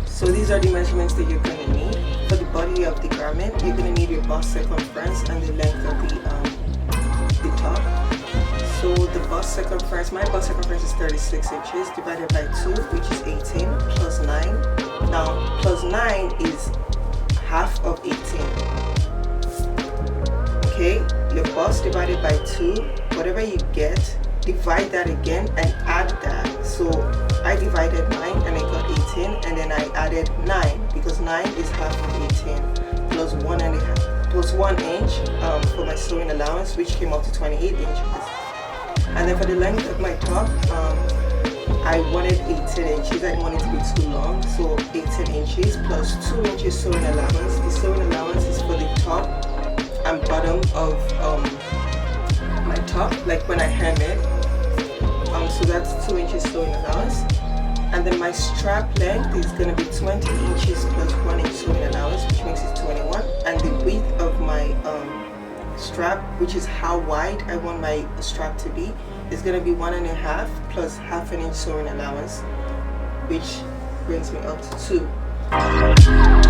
So these are the measurements that you're going to need. For the body of the garment, you're going to need your bust circumference and the length of the top. So the bust circumference, my bust circumference is 36 inches divided by 2, which is 18, plus 9. Now, plus 9 is half of 18. Okay, your bust divided by 2, whatever you get, divide that again and add that. So I divided 9 and I got 18, and then I added 9 because 9 is half of 18 plus 1 inch for my sewing allowance, which came up to 28 inches. And then for the length of my top, I wanted 18 inches. I didn't want it to be too long, so 18 inches plus 2 inches sewing allowance. The sewing allowance is for the top and bottom of my top, like when I hem it. So that's 2 inches sewing allowance. And then my strap length is going to be 20 inches plus 1 inch sewing allowance, which makes it 21. And the width of my strap, which is how wide I want my strap to be, is going to be 1.5 plus half an inch sewing allowance, which brings me up to 2.